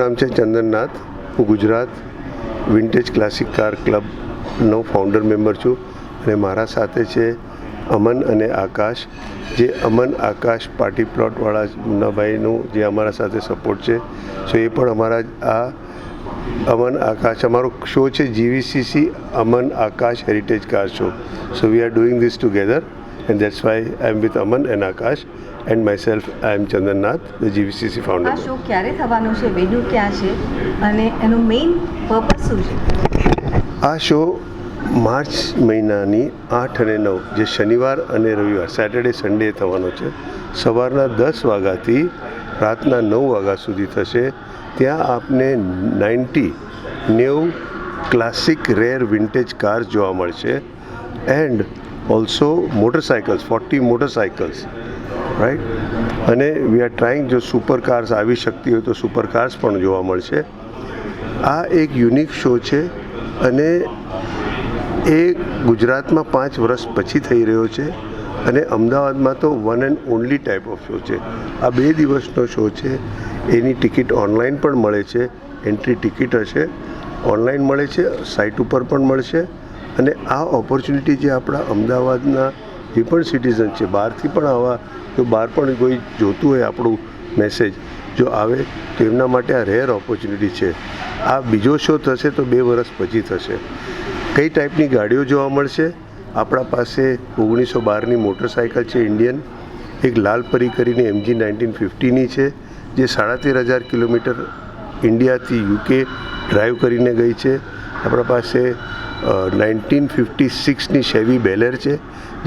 નામ છે ચંદનનાથ. હું ગુજરાત વિન્ટેજ ક્લાસિક કાર ક્લબનો ફાઉન્ડર મેમ્બર છું અને મારા સાથે છે અમન અને આકાશ. જે અમન આકાશ પાર્ટી પ્લોટવાળા મુન્નાભાઈનું જે અમારા સાથે સપોર્ટ છે. સો એ પણ અમારા આ અમન આકાશ અમારો શો છે GVCC Aman Akash heritage car show. So we are doing this together and that's why I am with Aman and Akash and myself I am Chandannath, the GVCC founder. આ show ક્યારે થવાનો છે, venue ક્યાં છે અને એનું main purpose શું છે? આ શો માર્ચ મહિનાની 8 અને 9 જે શનિવાર અને રવિવાર સેટરડે સન્ડે થવાનો છે. સવારના 10 વાગ્યાથી રાતના 9 વાગ્યા સુધી થશે. ત્યાં આપને 90 ક્લાસિક રેર વિન્ટેજ કાર્સ જોવા મળશે એન્ડ ઓલ્સો મોટરસાઇકલ્સ 40 મોટરસાઇકલ્સ રાઈટ. અને વી આર ટ્રાઇંગ જો સુપર કાર્સ આવી શકતી હોય તો સુપર કાર્સ પણ જોવા મળશે. આ એક યુનિક શો છે અને એ ગુજરાતમાં 5 વર્ષ પછી થઈ રહ્યો છે અને અમદાવાદમાં તો one and only type of show છે. આ 2 દિવસનો શો છે. એની ટિકિટ ઓનલાઈન પણ મળે છે. એન્ટ્રી ટિકિટ હશે, ઓનલાઈન મળે છે, સાઇટ ઉપર પણ મળશે. અને આ ઓપોર્ચ્યુનિટી જે આપણા અમદાવાદના જે પણ સિટીઝન છે, બહારથી પણ આવા જો બહાર પણ કોઈ જોતું હોય આપણું મેસેજ જો આવે તો એમના માટે આ રેર ઓપોર્ચ્યુનિટી છે. આ બીજો શો થશે તો 2 વર્ષ પછી થશે. કઈ ટાઈપની ગાડીઓ જોવા મળશે? આપણા પાસે 1912ની મોટરસાઇકલ છે ઇન્ડિયન, એક લાલ પરી કરીને MG 1950ની છે જે 13,500 કિલોમીટર ઇન્ડિયાથી UK ડ્રાઈવ કરીને ગઈ છે. આપણા પાસે 1956ની શેવી બેલેર છે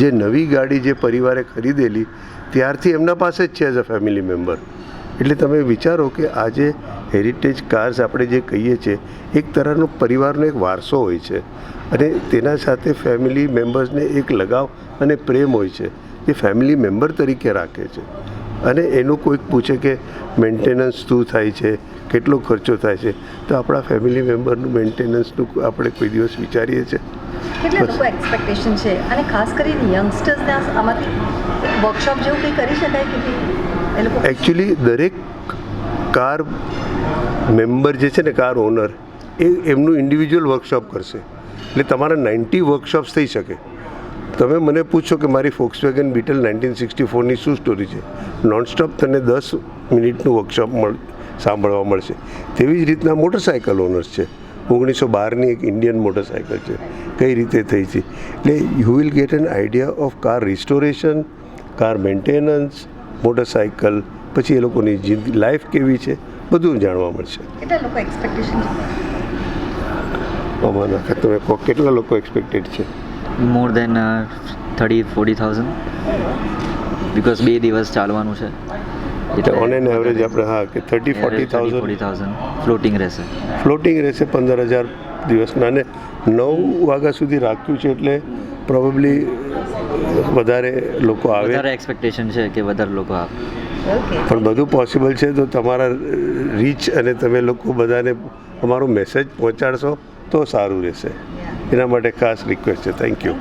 જે નવી ગાડી જે પરિવારે ખરીદેલી ત્યારથી એમના પાસે જ છે એઝ અ ફેમિલી મેમ્બર. એટલે તમે વિચારો કે આજે હેરિટેજ કાર્સ આપણે જે કહીએ છીએ એક તરહનો પરિવારનો એક વારસો હોય છે અને તેના સાથે ફેમિલી મેમ્બર્સને એક લગાવ અને પ્રેમ હોય છે જે ફેમિલી મેમ્બર તરીકે રાખે છે. અને એનું કોઈક પૂછે કે મેન્ટેનન્સ શું થાય છે, કેટલો ખર્ચો થાય છે, તો આપણા ફેમિલી મેમ્બરનું મેન્ટેનન્સનું આપણે કોઈ દિવસ વિચારીએ છીએ. કેટલા લોકો એક્સપેક્ટેશન છે અને ખાસ કરીને યંગસ્ટર્સને આમાંથી વર્કશોપ જેવું કંઈ કરી શકાય કે એ લોકો એકચ્યુઅલી દરેક કાર મેમ્બર જે છે ને કાર ઓનર એ એમનું ઇન્ડિવિજ્યુઅલ વર્કશોપ કરશે. એટલે તમારા 90 વર્કશોપ્સ થઈ શકે. તમે મને પૂછો કે મારી ફોક્સવેગન બીટલ 1964ની શું સ્ટોરી છે, નોનસ્ટોપ તને 10 મિનિટનું વર્કશોપ સાંભળવા મળશે. તેવી જ રીતના મોટરસાઇકલ ઓનર્સ છે. 1912ની એક ઇન્ડિયન મોટરસાઇકલ છે, કઈ રીતે થઈ છે. એટલે you will get an idea of car restoration, car maintenance, motorcycle, પછી એ લોકોની લાઈફ કેવી છે, બધું જાણવા મળશે. કેટલા લોકો એક્સપેક્ટેશન આમાં તમે કહો કેટલા લોકો એક્સપેક્ટેડ છે? મોર દેન 30,000-40,000 બિકોઝ 2 દિવસ ચાલવાનું છે. ઓન એન એવરેજ આપણે હા કે 30,000-40,000 ફ્લોટિંગ રહેશે. ફ્લોટિંગ રહેશે 15,000 દિવસના. અને 9 વાગ્યા સુધી રાખ્યું છે એટલે પ્રોબેબલી વધારે લોકો આવે. વધારે એક્સપેક્ટેશન છે કે વધારે લોકો આવે. પણ બધું પોસિબલ છે તો તમારા રીચ અને તમે લોકો બધાને અમારો મેસેજ પહોંચાડશો તો સારું રહેશે. એના માટે ખાસ રિક્વેસ્ટ છે. Thank you.